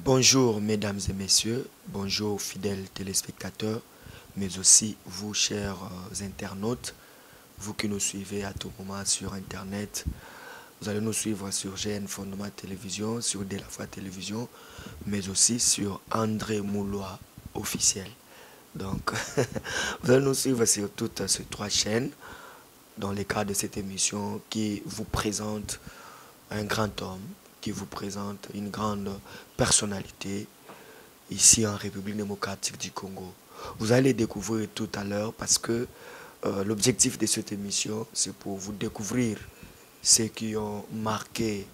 Bonjour mesdames et messieurs, bonjour fidèles téléspectateurs, mais aussi vous chers internautes, vous qui nous suivez à tout moment sur internet. Vous allez nous suivre sur GN Fondement Télévision, sur Delafoi Télévision, mais aussi sur André Moulois officiel. Donc, vous allez nous suivre sur toutes ces trois chaînes dans le cadre de cette émission qui vous présente un grand homme, qui vous présente une grande personnalité ici en République démocratique du Congo. Vous allez découvrir tout à l'heure parce que l'objectif de cette émission, c'est pour vous découvrir ceux qui ont marqué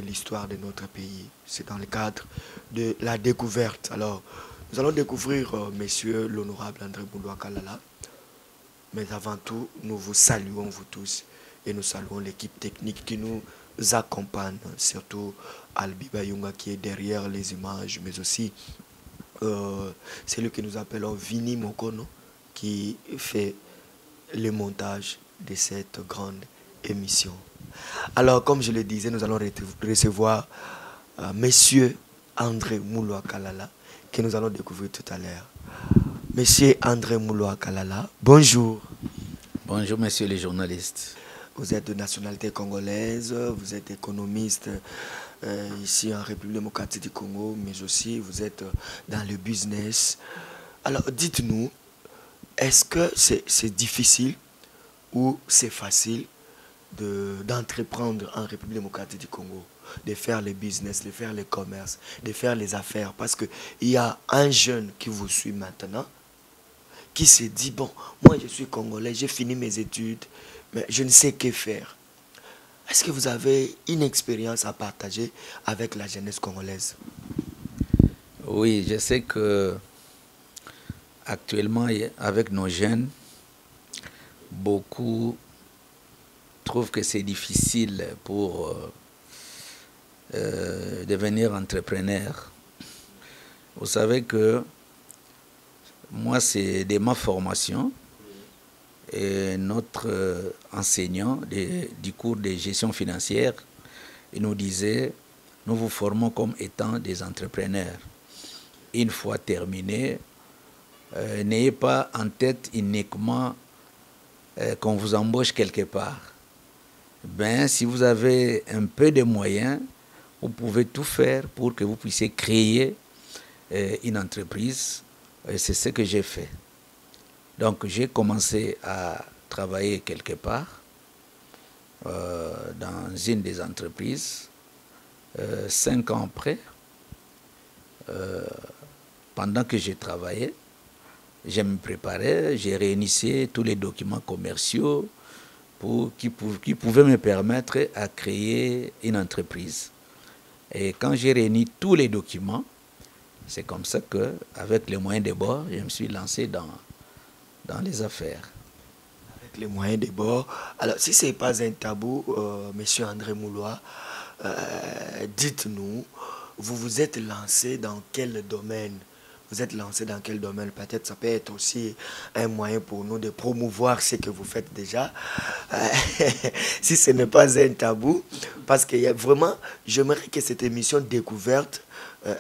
l'histoire de notre pays. C'est dans le cadre de la découverte. Alors, nous allons découvrir monsieur l'honorable André Moulois Kalala. Mais avant tout, nous vous saluons vous tous et nous saluons l'équipe technique qui nous accompagne, surtout Albi Bayunga qui est derrière les images, mais aussi celui que nous appelons Vini Mokono qui fait le montage de cette grande émission. Alors, comme je le disais, nous allons recevoir monsieur André Moulois Kalala que nous allons découvrir tout à l'heure. Monsieur André Moulois Kalala, bonjour. Bonjour, messieurs les journalistes. Vous êtes de nationalité congolaise, vous êtes économiste ici en République démocratique du Congo, mais aussi vous êtes dans le business. Alors, dites-nous, est-ce que c'est difficile ou c'est facile d'entreprendre en République démocratique du Congo, de faire les business, de faire les commerces, de faire les affaires? Parce qu'il y a un jeune qui vous suit maintenant, qui se dit, bon, moi je suis congolais, j'ai fini mes études, mais je ne sais que faire. Est-ce que vous avez une expérience à partager avec la jeunesse congolaise? Oui, je sais que actuellement, avec nos jeunes, beaucoup trouvent que c'est difficile pour devenir entrepreneur. Vous savez que moi, c'est de ma formation et notre enseignant du cours de gestion financière, il nous disait, nous vous formons comme étant des entrepreneurs. Une fois terminé, n'ayez pas en tête uniquement qu'on vous embauche quelque part. Ben, si vous avez un peu de moyens, vous pouvez tout faire pour que vous puissiez créer une entreprise. Et c'est ce que j'ai fait. Donc j'ai commencé à travailler quelque part dans une des entreprises. 5 ans après, pendant que j'ai travaillé, je me préparais, j'ai réinitié tous les documents commerciaux qui pouvaient me permettre à créer une entreprise. Et quand j'ai réuni tous les documents, c'est comme ça qu'avec les moyens de bord, je me suis lancé dans les affaires. Avec les moyens de bord. Alors, si ce n'est pas un tabou, monsieur André Moulois, dites-nous, vous vous êtes lancé dans quel domaine? Vous êtes lancé dans quel domaine? Peut-être ça peut être aussi un moyen pour nous de promouvoir ce que vous faites déjà. Si ce n'est pas un tabou, parce qu'il y a vraiment, j'aimerais que cette émission découverte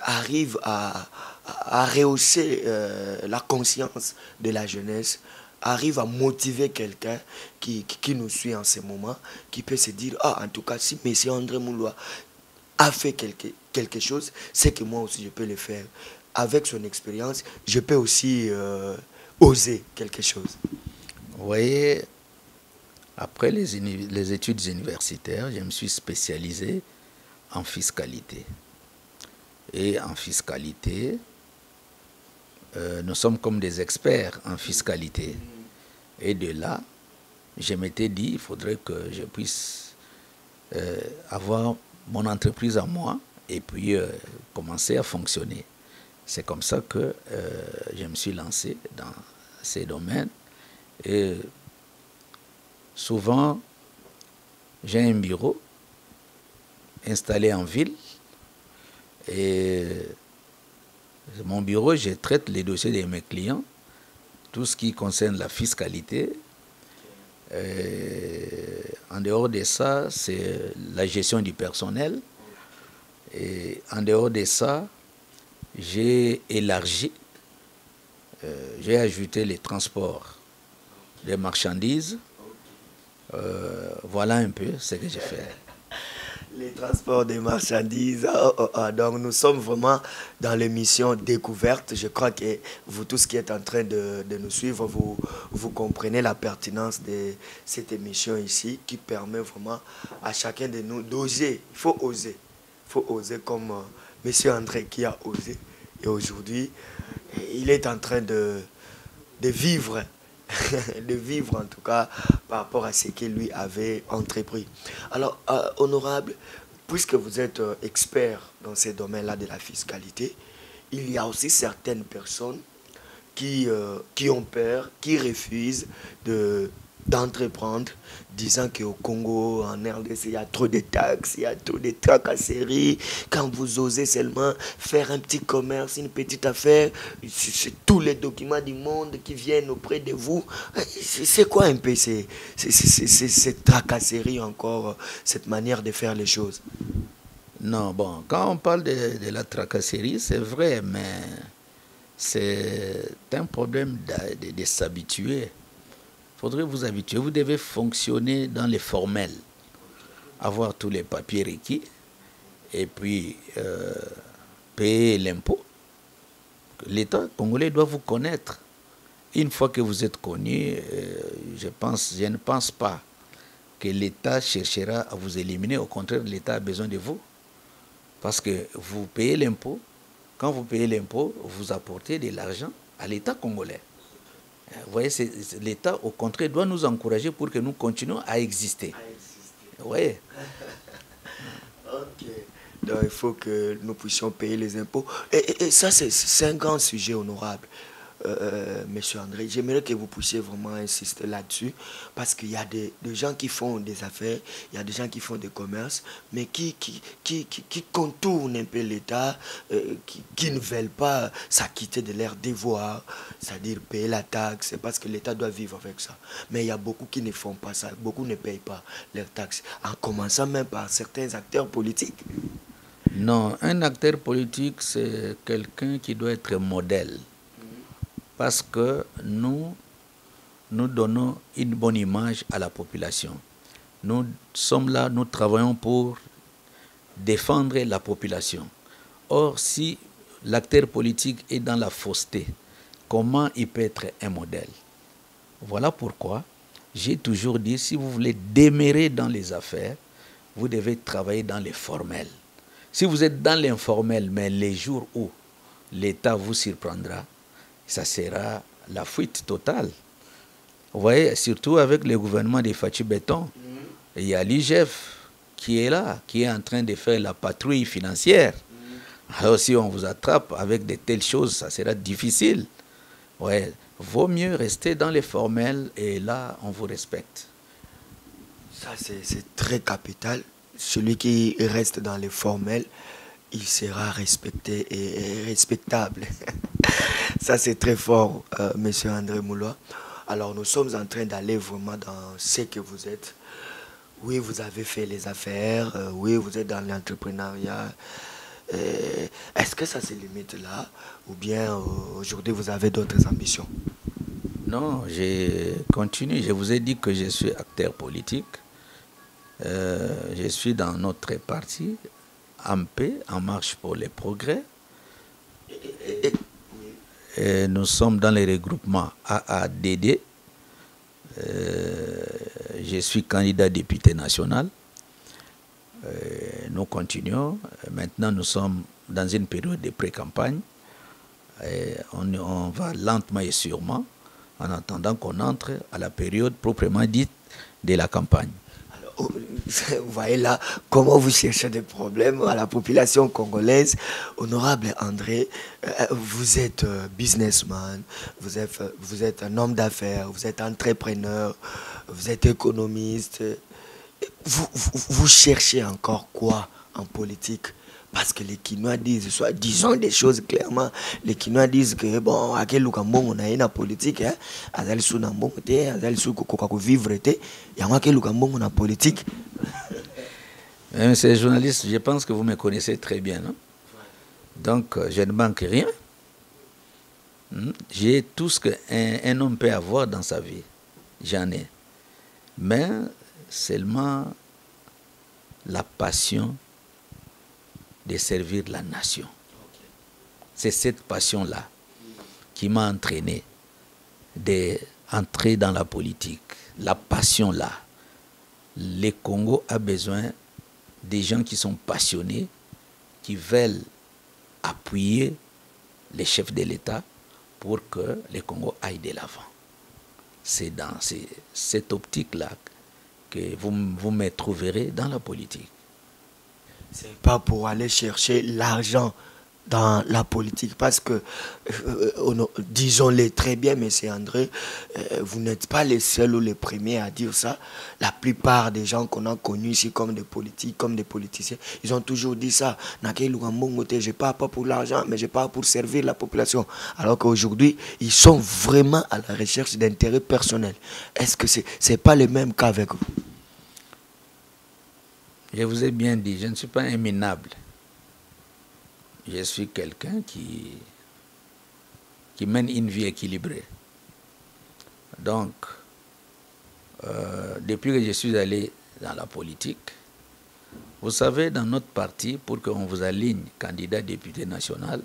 arrive à rehausser la conscience de la jeunesse, arrive à motiver quelqu'un qui nous suit en ce moment, qui peut se dire, ah, en tout cas, si M. André Moulois a fait quelque chose, c'est que moi aussi je peux le faire. Avec son expérience, je peux aussi oser quelque chose. Vous voyez, après les études universitaires, je me suis spécialisé en fiscalité. Et en fiscalité, nous sommes comme des experts en fiscalité. Et de là, je m'étais dit, il faudrait que je puisse avoir mon entreprise à moi et puis commencer à fonctionner. C'est comme ça que je me suis lancé dans ces domaines. Et souvent, j'ai un bureau installé en ville. Et mon bureau, je traite les dossiers de mes clients, tout ce qui concerne la fiscalité. En dehors de ça, c'est la gestion du personnel Et en dehors de ça, j'ai élargi, j'ai ajouté les transports des marchandises. Voilà un peu ce que j'ai fait. Les transports des marchandises. Donc nous sommes vraiment dans l'émission Découverte. Je crois que vous tous qui êtes en train de nous suivre, vous comprenez la pertinence de cette émission ici qui permet vraiment à chacun de nous d'oser. Il faut oser. Il faut oser comme Monsieur André qui a osé. Et aujourd'hui, il est en train de vivre. De vivre en tout cas par rapport à ce qu'il lui avait entrepris. Alors, honorable, puisque vous êtes expert dans ces domaines-là de la fiscalité, il y a aussi certaines personnes qui ont peur, qui refusent d'entreprendre, disant qu'au Congo, en RDC, il y a trop de taxes, il y a trop de tracasseries. Quand vous osez seulement faire un petit commerce, une petite affaire, c'est tous les documents du monde qui viennent auprès de vous. C'est quoi un peu cette tracasserie encore, cette manière de faire les choses? Non, bon, quand on parle de la tracasserie, c'est vrai, mais c'est un problème de s'habituer. Il faudrait vous habituer. Vous devez fonctionner dans les formels, avoir tous les papiers requis et puis payer l'impôt. L'État congolais doit vous connaître. Une fois que vous êtes connu, je ne pense pas que l'État cherchera à vous éliminer. Au contraire, l'État a besoin de vous. Parce que vous payez l'impôt. Quand vous payez l'impôt, vous apportez de l'argent à l'État congolais. Vous voyez, l'État, au contraire, doit nous encourager pour que nous continuions à exister. Vous voyez. Ok. Donc, il faut que nous puissions payer les impôts. Et ça, c'est un grand sujet honorable. Monsieur André, j'aimerais que vous puissiez vraiment insister là-dessus, parce qu'il y a des gens qui font des affaires, il y a des gens qui font des commerces, mais qui contournent un peu l'État, qui ne veulent pas s'acquitter de leurs devoirs, c'est-à-dire payer la taxe, parce que l'État doit vivre avec ça. Mais il y a beaucoup qui ne font pas ça, beaucoup ne payent pas leurs taxes, en commençant même par certains acteurs politiques. Non, un acteur politique, c'est quelqu'un qui doit être modèle. Parce que nous donnons une bonne image à la population. Nous sommes là, nous travaillons pour défendre la population. Or, si l'acteur politique est dans la fausseté, comment il peut être un modèle? Voilà pourquoi j'ai toujours dit, si vous voulez demeurer dans les affaires, vous devez travailler dans les formels. Si vous êtes dans l'informel, mais les jours où l'État vous surprendra, ça sera la fuite totale. Vous voyez, surtout avec le gouvernement de Fachi Béton, il y a l'IGF qui est là, qui est en train de faire la patrouille financière. Alors si on vous attrape avec de telles choses, ça sera difficile. Ouais, vaut mieux rester dans les formels et là, on vous respecte. Ça, c'est très capital. Celui qui reste dans les formels, il sera respecté et respectable. Ça, c'est très fort, Monsieur André Moulois. Alors, nous sommes en train d'aller vraiment dans ce que vous êtes. Oui, vous avez fait les affaires. Oui, vous êtes dans l'entrepreneuriat. Est-ce que ça se limite là? Ou bien aujourd'hui, vous avez d'autres ambitions? Non, je continue. Je vous ai dit que je suis acteur politique. Je suis dans notre parti, AMP, En Marche pour les Progrès. Et nous sommes dans les regroupements AADD. Je suis candidat député national. Nous continuons. Maintenant, nous sommes dans une période de pré-campagne. On va lentement et sûrement, en attendant qu'on entre à la période proprement dite de la campagne. Alors, vous voyez là comment vous cherchez des problèmes à la population congolaise. Honorable André, vous êtes businessman, vous êtes un homme d'affaires, vous êtes entrepreneur, vous êtes économiste. Vous cherchez encore quoi en politique? Parce que les Kinois disent, soit disons des choses clairement, les Kinois disent que bon, à quel lukambo on a une politique, hein, azali sou nambo te, azali sou kokako vivre te, y'a moi quel lukambo on a politique. Monsieur le journaliste, je pense que vous me connaissez très bien, non? Donc, je ne manque rien. J'ai tout ce qu'un homme peut avoir dans sa vie. J'en ai. Mais seulement la passion de servir la nation. C'est cette passion-là qui m'a entraîné d'entrer dans la politique. La passion-là. Le Congo a besoin des gens qui sont passionnés, qui veulent appuyer les chefs de l'État pour que le Congo aille de l'avant. C'est dans cette optique-là que vous me trouverez dans la politique. C'est pas pour aller chercher l'argent dans la politique, parce que, disons-le très bien, M. André, vous n'êtes pas les seuls ou les premiers à dire ça. La plupart des gens qu'on a connus ici comme des politiques, comme des politiciens, ils ont toujours dit ça. Je pars pas pour l'argent, mais je pars pour servir la population. Alors qu'aujourd'hui, ils sont vraiment à la recherche d'intérêts personnels. Est-ce que c'est pas le même cas avec vous? Je vous ai bien dit, je ne suis pas un minable. Je suis quelqu'un qui mène une vie équilibrée. Donc, depuis que je suis allé dans la politique, vous savez, dans notre parti, pour qu'on vous aligne candidat député national,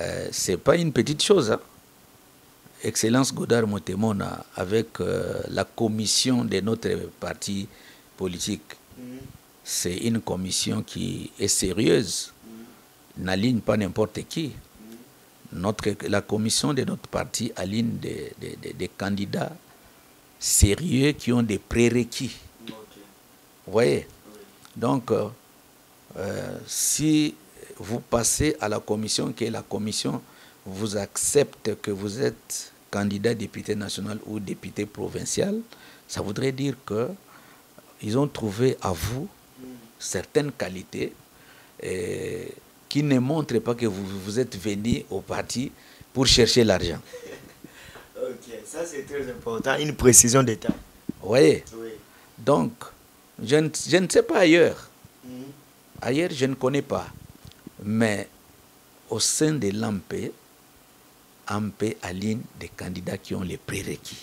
ce n'est pas une petite chose. Hein? Excellence Godard Motemona, avec la commission de notre parti politique, c'est une commission qui est sérieuse. N'aligne pas n'importe qui. La commission de notre parti aligne des candidats sérieux qui ont des prérequis. Okay. Vous voyez? Donc, si vous passez à la commission, que la commission vous accepte que vous êtes candidat député national ou député provincial, ça voudrait dire qu'ils ont trouvé à vous certaines qualités qui ne montre pas que vous êtes venu au parti pour chercher l'argent. Ok, ça c'est très important, une précision d'état. Oui. Donc, je ne sais pas ailleurs. Ailleurs, je ne connais pas. Mais au sein de l'AMP, AMP aligne des candidats qui ont les prérequis.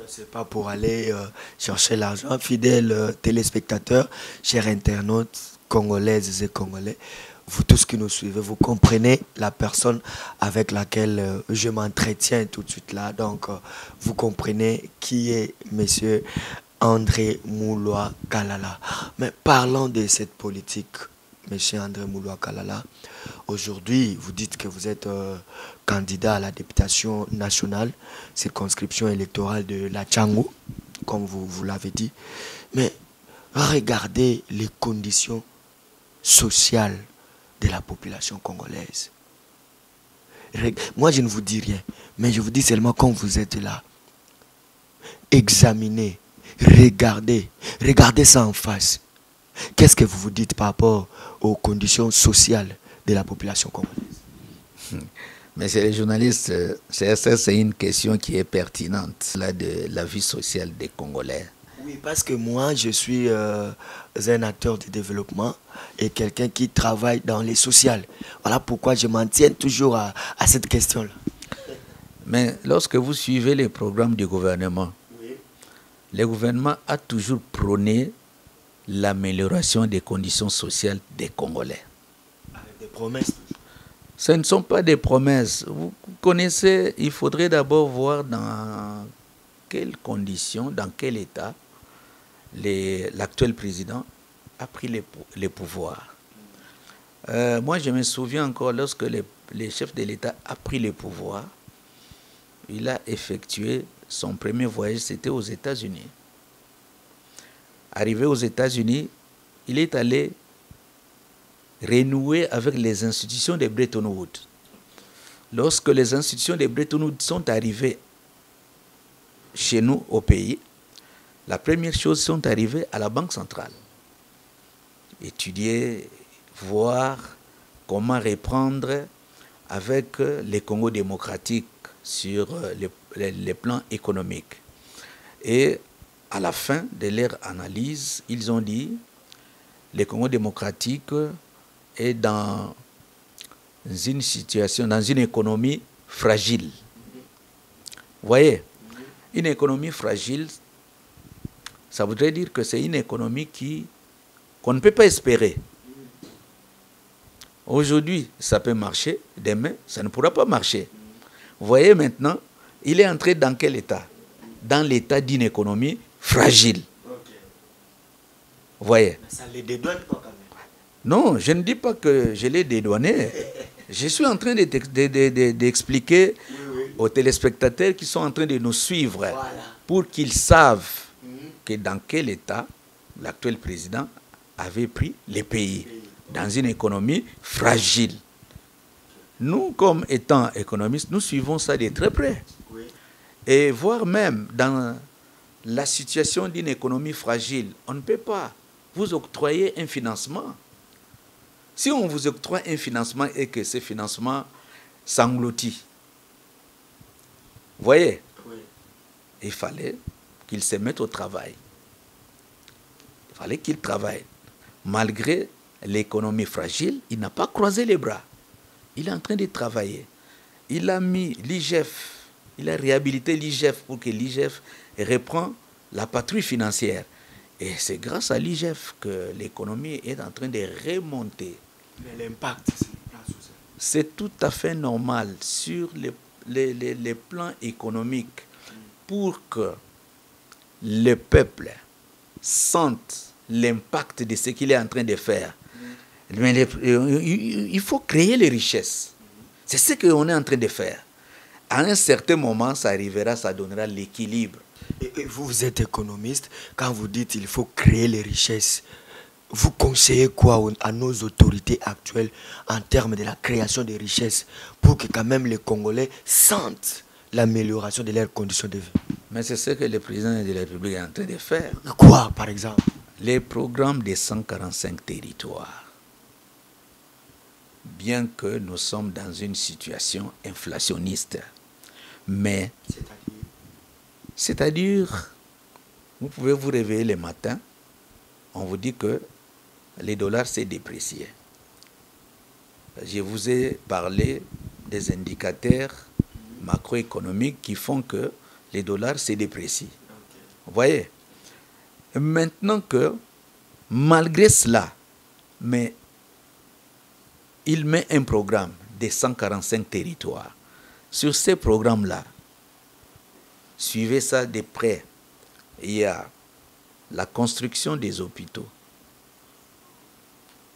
Ce n'est pas pour aller chercher l'argent. Fidèles téléspectateurs, chers internautes, congolaises et congolais, vous tous qui nous suivez, vous comprenez la personne avec laquelle je m'entretiens tout de suite là. Donc, vous comprenez qui est M. André Mouloua Kalala. Mais parlons de cette politique, M. André Mouloua Kalala. Aujourd'hui, vous dites que vous êtes candidat à la députation nationale, circonscription électorale de la Tchangou, comme vous l'avez dit. Mais regardez les conditions sociales de la population congolaise. Moi, je ne vous dis rien, mais je vous dis seulement quand vous êtes là, examinez, regardez ça en face. Qu'est-ce que vous vous dites par rapport aux conditions sociales de la population congolaise? Monsieur le journaliste, c'est une question qui est pertinente, là, de la vie sociale des Congolais. Oui, parce que moi, je suis un acteur de développement et quelqu'un qui travaille dans les sociales. Voilà pourquoi je m'en tiens toujours à cette question-là. Mais lorsque vous suivez les programmes du gouvernement, oui, le gouvernement a toujours prôné l'amélioration des conditions sociales des Congolais. Avec des promesses. Ce ne sont pas des promesses. Vous connaissez, il faudrait d'abord voir dans quelles conditions, dans quel état l'actuel président a pris les pouvoirs. Moi, je me souviens encore, lorsque le chef de l'État a pris les pouvoirs, il a effectué son premier voyage, c'était aux États-Unis. Arrivé aux États-Unis, il est allé renouer avec les institutions de Bretton Woods. Lorsque les institutions de Bretton Woods sont arrivées chez nous au pays, la première chose, sont arrivées à la Banque centrale. Étudier, voir comment reprendre avec les Congo démocratiques sur les plans économiques. Et à la fin de leur analyse, ils ont dit le Congo démocratique est dans une situation, dans une économie fragile. Vous voyez, une économie fragile, ça voudrait dire que c'est une économie qu'on ne peut pas espérer. Aujourd'hui, ça peut marcher, demain, ça ne pourra pas marcher. Vous voyez maintenant, il est entré dans quel état? Dans l'état d'une économie fragile. Vous voyez? Ça ne les dédouane pas quand même. Non, je ne dis pas que je l'ai dédouané. Je suis en train d'expliquer aux téléspectateurs qui sont en train de nous suivre, voilà, pour qu'ils savent que dans quel état l'actuel président avait pris les pays, dans une économie fragile. Nous, comme étant économistes, nous suivons ça de très près. Et voire même dans la situation d'une économie fragile, on ne peut pas vous octroyer un financement. Si on vous octroie un financement et que ce financement s'engloutit, vous voyez, il fallait qu'il se mette au travail. Il fallait qu'il travaille. Malgré l'économie fragile, il n'a pas croisé les bras. Il est en train de travailler. Il a mis l'IGF, il a réhabilité l'IGF pour que l'IGF reprenne la patrouille financière. Et c'est grâce à l'IGF que l'économie est en train de remonter. Mais l'impact, c'est tout à fait normal sur les plans économiques pour que le peuple sente l'impact de ce qu'il est en train de faire. Mais il faut créer les richesses. C'est ce qu'on est en train de faire. À un certain moment, ça arrivera, ça donnera l'équilibre. Et vous êtes économiste, quand vous dites qu'il faut créer les richesses, vous conseillez quoi à nos autorités actuelles en termes de la création des richesses pour que quand même les Congolais sentent l'amélioration de leurs conditions de vie? Mais c'est ce que le président de la République est en train de faire. Quoi, par exemple? Les programmes des 145 territoires. Bien que nous sommes dans une situation inflationniste, mais c'est-à-dire, vous pouvez vous réveiller le matin, on vous dit que les dollars s'est déprécié. Je vous ai parlé des indicateurs macroéconomiques qui font que les dollars se déprécient. Vous voyez? Maintenant que, malgré cela, mais il met un programme de 145 territoires. Sur ces programmes-là, suivez ça de près. Il y a la construction des hôpitaux.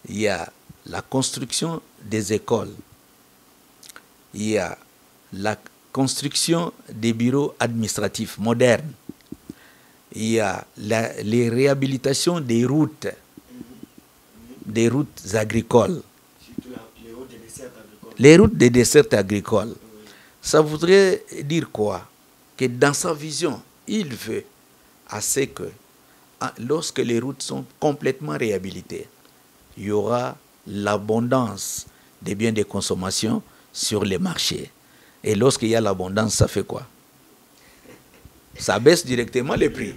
Il y a la construction des écoles. Il y a la construction des bureaux administratifs modernes. Il y a les réhabilitations des routes agricoles. Les routes des dessertes agricoles. Ça voudrait dire quoi? Que dans sa vision, il veut assez que lorsque les routes sont complètement réhabilitées, il y aura l'abondance des biens de consommation sur les marchés. Et lorsqu'il y a l'abondance, ça fait quoi? Ça baisse directement les prix.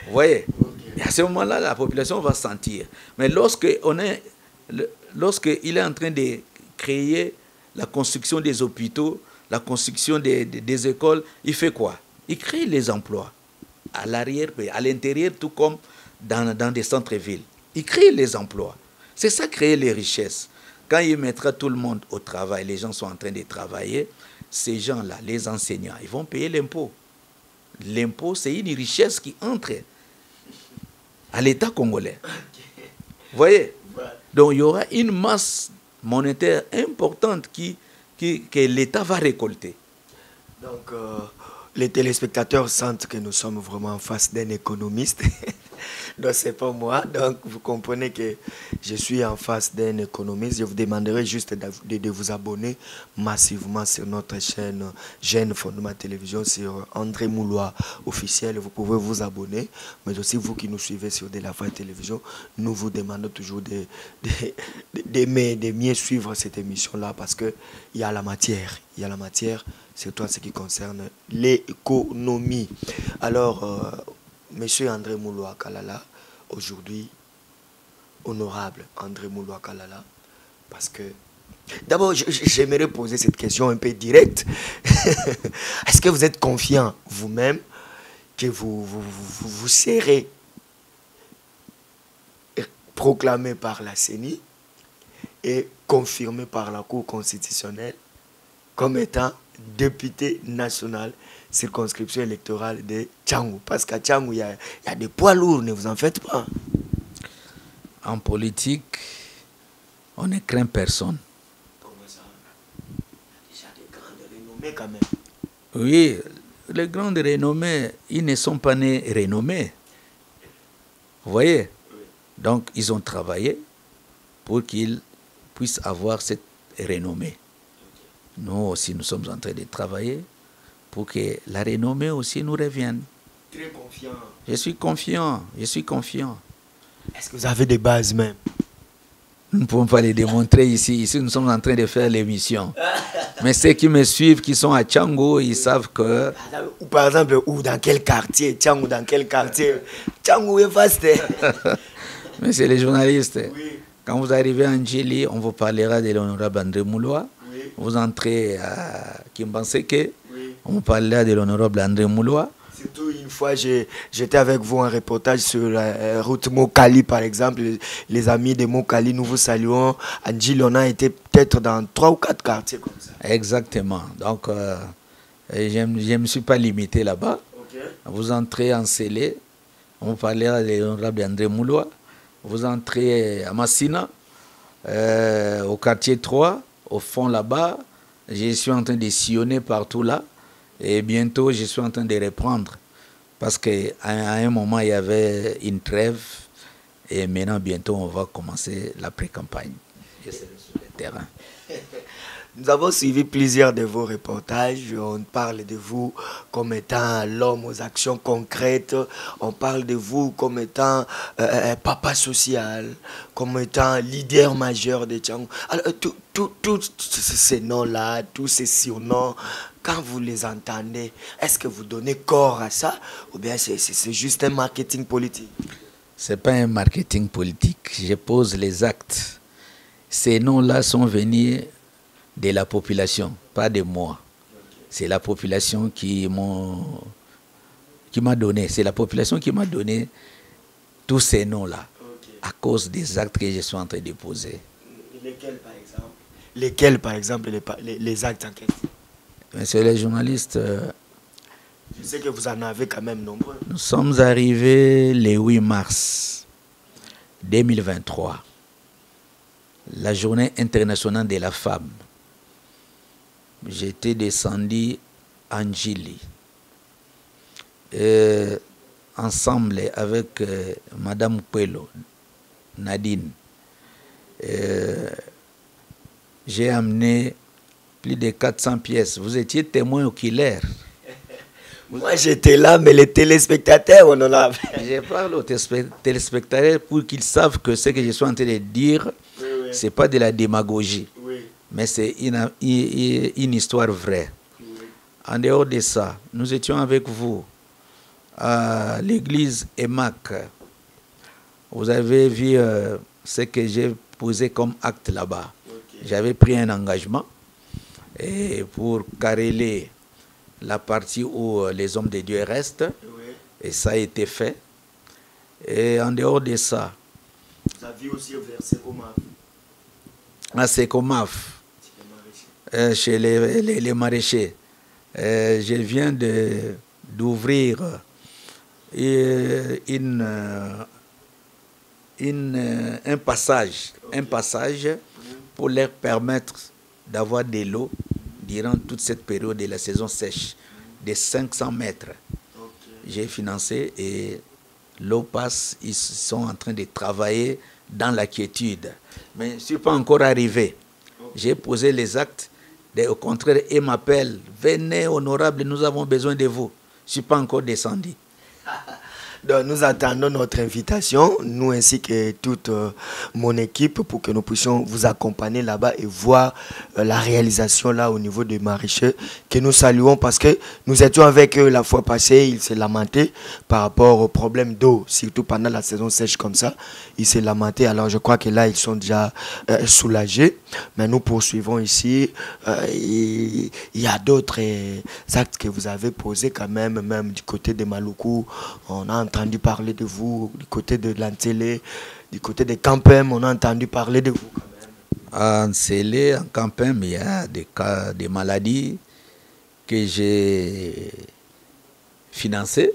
Vous voyez? Et à ce moment-là, la population va sentir. Mais lorsqu'il est en train de créer la construction des hôpitaux, la construction des écoles, il fait quoi? Il crée les emplois à l'arrière-pays, à l'intérieur, tout comme dans des centres-villes. Il crée les emplois. C'est ça, créer les richesses. Quand il mettra tout le monde au travail, les gens sont en train de travailler, ces gens-là, les enseignants, ils vont payer l'impôt. L'impôt, c'est une richesse qui entre à l'État congolais. Vous voyez? Donc, il y aura une masse monétaire importante que l'État va récolter. Donc, les téléspectateurs sentent que nous sommes vraiment en face d'un économiste. Donc, c'est pas moi. Donc, vous comprenez que je suis en face d'un économiste. Je vous demanderai juste de vous abonner massivement sur notre chaîne Jeune Fondement Télévision, sur André Moulois officiel. Vous pouvez vous abonner. Mais aussi, vous qui nous suivez sur De La Voix Télévision, nous vous demandons toujours de mieux suivre cette émission-là parce qu'il y a la matière. Il y a la matière, surtout en ce qui concerne l'économie. Alors, Monsieur André Mouloua Kalala, aujourd'hui, honorable André Mouloua Kalala, parce que d'abord, j'aimerais poser cette question un peu directe. Est-ce que vous êtes confiant vous-même que vous serez proclamé par la CENI et confirmé par la Cour constitutionnelle comme étant député national circonscription électorale de Tchangou? Parce qu'à Tchangou, il y a des poids lourds, ne vous en faites pas. En politique, on ne craint personne. Comment ça? Il y a des grandes renommées quand même. Oui, les grandes renommées, ils ne sont pas nés renommés. Vous voyez? Oui. Donc, ils ont travaillé pour qu'ils puissent avoir cette renommée. Nous aussi, nous sommes en train de travailler pour que la renommée aussi nous revienne. Très confiant. Je suis confiant, je suis confiant. Est-ce que vous avez des bases même? Nous ne pouvons pas les démontrer ici. Ici, nous sommes en train de faire l'émission. Mais ceux qui me suivent, qui sont à Tchangou, ils savent que... Ou par exemple, ou dans quel quartier? Tchangou, dans quel quartier? Tchangou est vaste. Mais c'est les journalistes. Oui. Quand vous arrivez à Ndjili, on vous parlera de l'honorable André Mouloua. Oui. Vous entrez à Kimbanseke, Oui. on vous parlera de l'honorable André Mouloua. Surtout une fois, j'étais avec vous en reportage sur la route Mokali, par exemple. Les amis de Mokali, nous vous saluons. À Ndjili, on a été peut-être dans 3 ou 4 quartiers comme ça. Exactement. Donc, je ne me suis pas limité là-bas. Okay. Vous entrez en Sélé, on vous parlera de l'honorable André Mouloua. Vous entrez à Massina, au quartier 3, au fond là-bas. Je suis en train de sillonner partout là. Et bientôt, je suis en train de reprendre. Parce qu'à un moment, il y avait une trêve. Et maintenant, bientôt, on va commencer la pré-campagne. Je serai sur le terrain. Nous avons suivi plusieurs de vos reportages. On parle de vous comme étant l'homme aux actions concrètes. On parle de vous comme étant papa social, comme étant leader majeur de Tchangou. Alors, tous ces noms-là, tous ces surnoms, quand vous les entendez, est-ce que vous donnez corps à ça ou bien c'est juste un marketing politique? Ce n'est pas un marketing politique. Je pose les actes. Ces noms-là sont venus de la population, pas de moi. C'est la population qui m'a donné. C'est la population qui m'a donné tous ces noms-là à cause des actes que je suis en train de poser. Lesquels, par exemple? Lesquels, par exemple, les actes en question? Monsieur les journalistes, je sais que vous en avez quand même nombreux. Nous sommes arrivés le 8 mars 2023, la journée internationale de la femme. J'étais descendu à Ndjili. Ensemble avec Madame Kwelo, Nadine, j'ai amené plus de 400 pièces. Vous étiez témoin oculaire. Moi, j'étais là, mais les téléspectateurs, on en a. Je parle aux téléspectateurs pour qu'ils savent que ce que je suis en train de dire, oui. Ce n'est pas de la démagogie, oui. Mais c'est une histoire vraie. Oui. En dehors de ça, nous étions avec vous à l'église EMAC. Vous avez vu ce que j'ai posé comme acte là-bas. Okay. J'avais pris un engagement et pour caréler la partie où les hommes de Dieu restent, oui. Et ça a été fait. Et en dehors de ça, vous avez aussi versé Comaf. À Secomaf, chez les maraîchers. Je viens d'ouvrir un passage pour leur permettre d'avoir de l'eau durant toute cette période de la saison sèche, de 500 mètres. J'ai financé et l'eau passe, ils sont en train de travailler dans la quiétude. Mais je ne suis pas encore arrivé. J'ai posé les actes, au contraire, ils m'appellent, venez honorable, nous avons besoin de vous. Je ne suis pas encore descendu. Donc, nous attendons notre invitation, nous ainsi que toute mon équipe, pour que nous puissions vous accompagner là-bas et voir la réalisation là au niveau des maraîchers, que nous saluons parce que nous étions avec eux la fois passée, ils se lamentaient par rapport au problème d'eau, surtout pendant la saison sèche comme ça, ils se lamentaient. Alors je crois que là, ils sont déjà soulagés, mais nous poursuivons ici. Il y a d'autres actes que vous avez posés quand même du côté de Maluku. On a entendu parler de vous, du côté de l'Antélé, du côté de Campem, on a entendu parler de vous quand même. En Ncélé, en Campem, il y a des cas de maladies que j'ai financées.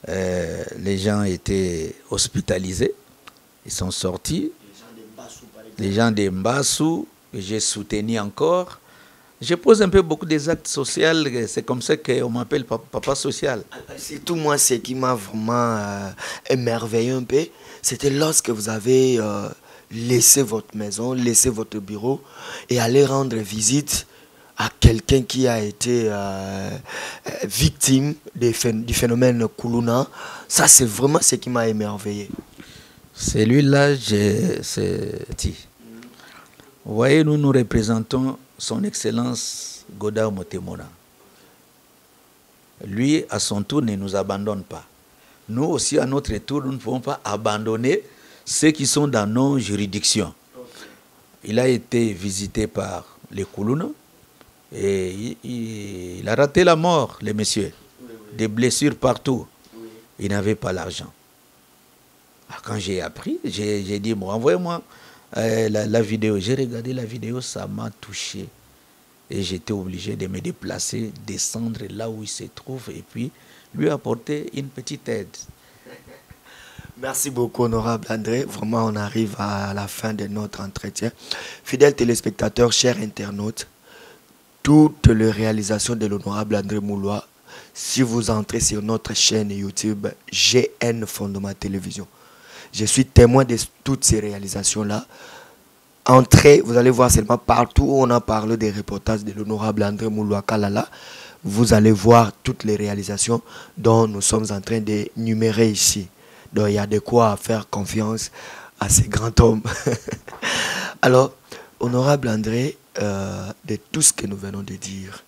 Les gens étaient hospitalisés, ils sont sortis. Les gens de Mbassou, que j'ai soutenu encore. Je pose un peu beaucoup des actes sociaux, c'est comme ça qu'on m'appelle papa social. Surtout moi, ce qui m'a vraiment émerveillé un peu, c'était lorsque vous avez laissé votre maison, laissé votre bureau et aller rendre visite à quelqu'un qui a été victime du phénomène Kuluna. Ça, c'est vraiment ce qui m'a émerveillé. Celui-là, c'est dit. Vous voyez, nous représentons son Excellence Godard Motemona. Lui, à son tour, ne nous abandonne pas. Nous aussi, à notre tour, nous ne pouvons pas abandonner ceux qui sont dans nos juridictions. Il a été visité par les Koulouna et il a raté la mort, les messieurs. Des blessures partout. Il n'avait pas l'argent. Quand j'ai appris, j'ai dit, bon, envoyez-moi la vidéo. J'ai regardé la vidéo, ça m'a touché. Et j'étais obligé de me déplacer, descendre là où il se trouve et puis lui apporter une petite aide. Merci beaucoup, honorable André. Vraiment, on arrive à la fin de notre entretien. Fidèles téléspectateurs, chers internautes, toutes les réalisations de l'honorable André Moulois, si vous entrez sur notre chaîne YouTube GN Fondement Télévision, je suis témoin de toutes ces réalisations-là. Entrez, vous allez voir seulement partout où on a parlé des reportages de l'honorable André Moulois Kalala. Vous allez voir toutes les réalisations dont nous sommes en train de numérer ici. Donc il y a de quoi faire confiance à ces grands hommes. Alors, honorable André, de tout ce que nous venons de dire,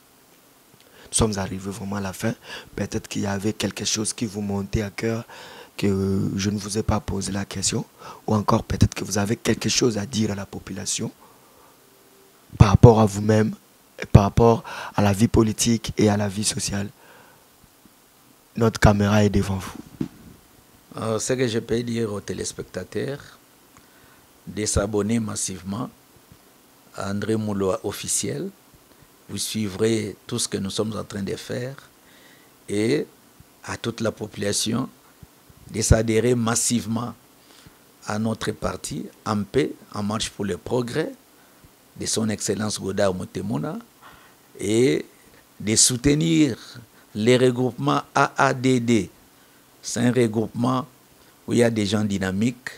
nous sommes arrivés vraiment à la fin. Peut-être qu'il y avait quelque chose qui vous montait à cœur, que je ne vous ai pas posé la question, ou encore peut-être que vous avez quelque chose à dire à la population par rapport à vous-même, par rapport à la vie politique et à la vie sociale. Notre caméra est devant vous. Ce que je peux dire aux téléspectateurs, de s'abonner massivement à André Moulois officiel. Vous suivrez tout ce que nous sommes en train de faire et à toute la population de s'adhérer massivement à notre parti en paix, en marche pour le progrès de son Excellence Godard Motemona et de soutenir les regroupements AADD. C'est un regroupement où il y a des gens dynamiques,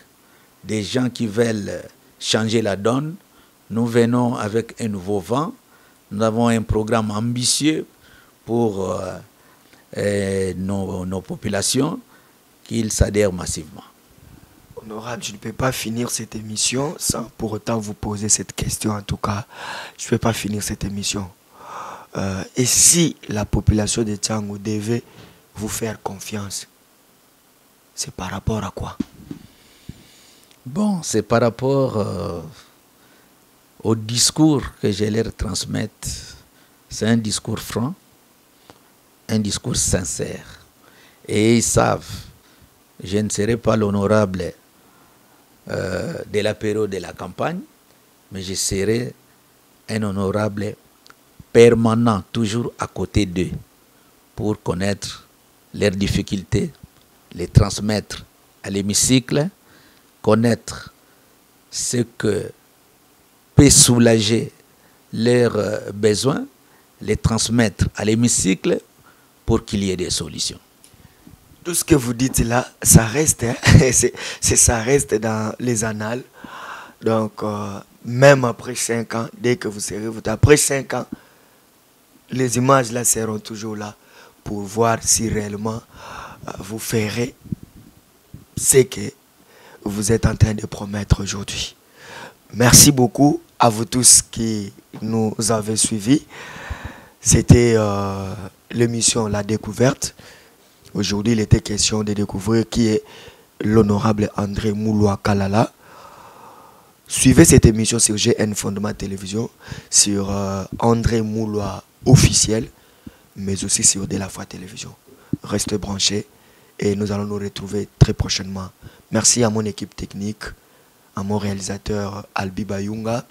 des gens qui veulent changer la donne. Nous venons avec un nouveau vent. Nous avons un programme ambitieux pour nos populations, qu'ils s'adhèrent massivement. Honorable, je ne peux pas finir cette émission sans pour autant vous poser cette question. En tout cas, je ne peux pas finir cette émission. Et si la population de Tchangou devait vous faire confiance, c'est par rapport à quoi? Bon, c'est par rapport au discours que je leur transmettre. C'est un discours franc, un discours sincère. Et ils savent, je ne serai pas l'honorable de la période de la campagne, mais je serai un honorable permanent, toujours à côté d'eux, pour connaître leurs difficultés, les transmettre à l'hémicycle, connaître ce que peut soulager leurs besoins, les transmettre à l'hémicycle pour qu'il y ait des solutions. Tout ce que vous dites là, ça reste, hein? Ça reste dans les annales. Donc, même après 5 ans, dès que vous serez voté, après 5 ans, les images là seront toujours là pour voir si réellement vous ferez ce que vous êtes en train de promettre aujourd'hui. Merci beaucoup à vous tous qui nous avez suivis. C'était l'émission La Découverte. Aujourd'hui, il était question de découvrir qui est l'honorable André Mouloua Kalala. Suivez cette émission sur GN Fondement Télévision, sur André Mouloua officiel, mais aussi sur De La Foi Télévision. Restez branchés et nous allons nous retrouver très prochainement. Merci à mon équipe technique, à mon réalisateur Albi Bayunga,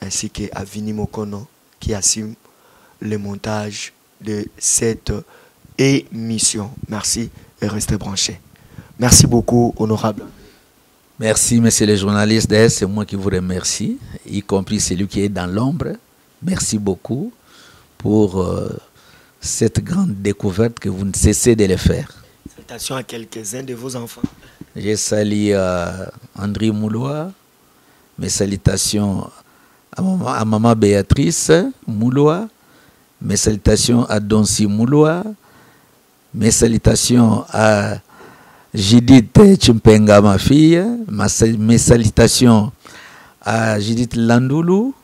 ainsi qu'à Vini Mokono qui assume le montage de cette émission. Merci et restez branchés. Merci beaucoup, honorable. Merci, monsieur le journaliste. D'ailleurs, c'est moi qui vous remercie, y compris celui qui est dans l'ombre. Merci beaucoup pour cette grande découverte que vous ne cessez de le faire. Salutations à quelques-uns de vos enfants. Je salue André Mouloua, mes salutations à maman Béatrice Mouloua, mes salutations à Donsi Mouloua, mes salutations à Judith Chimpenga, ma fille, mes salutations à Judith Landoulou,